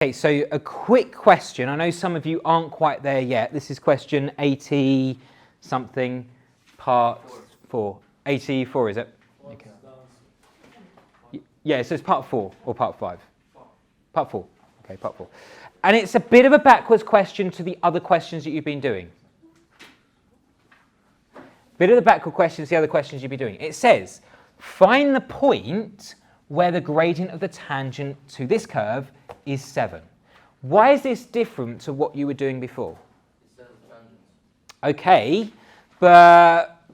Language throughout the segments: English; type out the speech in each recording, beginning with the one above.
Okay, so a quick question. I know some of you aren't quite there yet. This is question 80 something, part 4. 84, is it? Okay. Yeah, so it's part 4 or part 5? Part 4. Okay, part 4. And it's a bit of a backwards question to the other questions that you've been doing. Bit of the backward questions to the other questions you've been doing. It says, find the point where the gradient of the tangent to this curve is 7. Why is this different to what you were doing before? Okay, but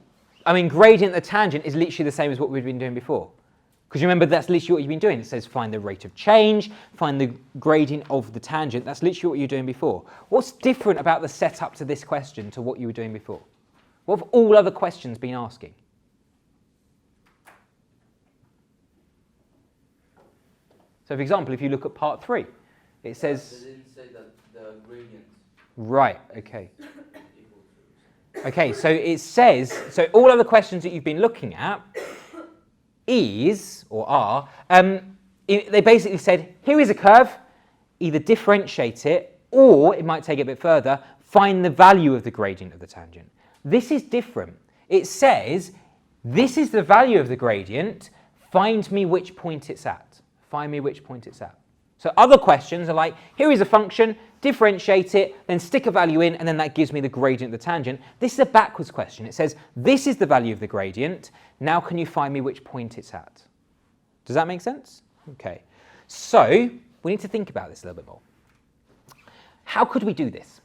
I mean, gradient of the tangent is literally the same as what we've been doing before. Because you remember, that's literally what you've been doing. It says find the rate of change, find the gradient of the tangent. That's literally what you were doing before. What's different about the setup to this question to what you were doing before? What have all other questions been asking? So, for example, if you look at part 3, it says... They didn't say that the gradient... Right, okay. Okay, so it says... So all other questions that you've been looking at is, or are, they basically said, here is a curve, either differentiate it, or, it might take it a bit further, find the value of the gradient of the tangent. This is different. It says, this is the value of the gradient, find me which point it's at. Find me which point it's at. So other questions are like, here is a function, differentiate it, then stick a value in, and then that gives me the gradient of the tangent. This is a backwards question. It says, this is the value of the gradient. Now can you find me which point it's at? Does that make sense? Okay. So we need to think about this a little bit more. How could we do this?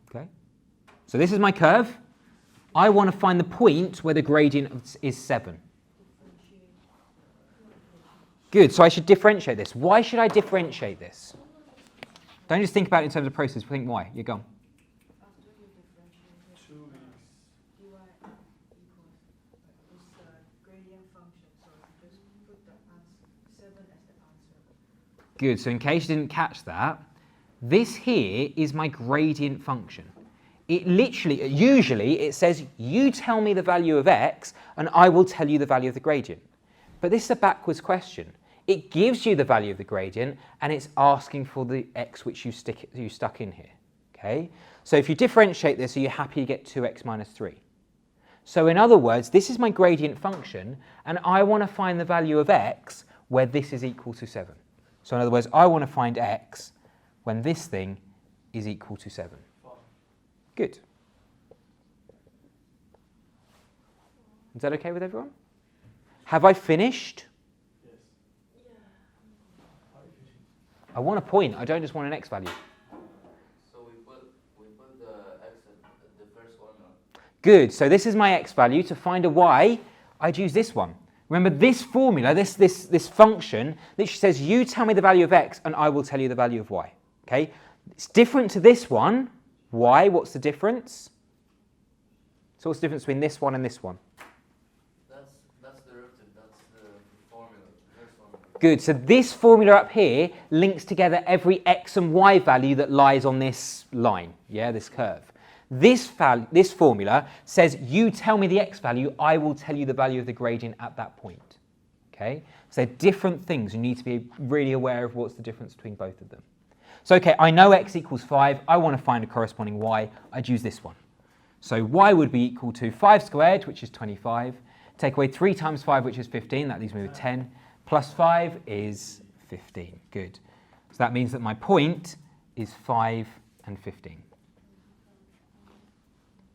Okay. So this is my curve. I want to find the point where the gradient is 7. Good, so I should differentiate this. Why should I differentiate this? Don't just think about it in terms of process, think why. You're gone. After you differentiate 2 dy equals this gradient function, so just put the answer, 7 as the answer. Good, so in case you didn't catch that, this here is my gradient function. It literally, usually it says, you tell me the value of x and I will tell you the value of the gradient. But this is a backwards question. It gives you the value of the gradient and it's asking for the x which you stuck in here. Okay? So if you differentiate this, are you happy you get 2x minus 3? So in other words, this is my gradient function and I want to find the value of x where this is equal to 7. So in other words, I want to find x when this thing is equal to 7. Good. Is that okay with everyone? Have I finished? Yes. Yeah. I want a point. I don't just want an x value. So we put the x at the first one. Good. So this is my x value. To find a y, I'd use this one. Remember this formula, this function, literally says you tell me the value of x and I will tell you the value of y. Okay? It's different to this one. Why? What's the difference? So what's the difference between this one and this one? That's derivative. That's the formula. Good. So this formula up here links together every x and y value that lies on this line, yeah, this curve. This formula says you tell me the x value, I will tell you the value of the gradient at that point. Okay? So they're different things. You need to be really aware of what's the difference between both of them. So okay, I know x equals 5. I want to find a corresponding y. I'd use this one. So y would be equal to 5 squared, which is 25. Take away 3 times 5, which is 15. That leaves me with 10. Plus 5 is 15. Good. So that means that my point is 5 and 15.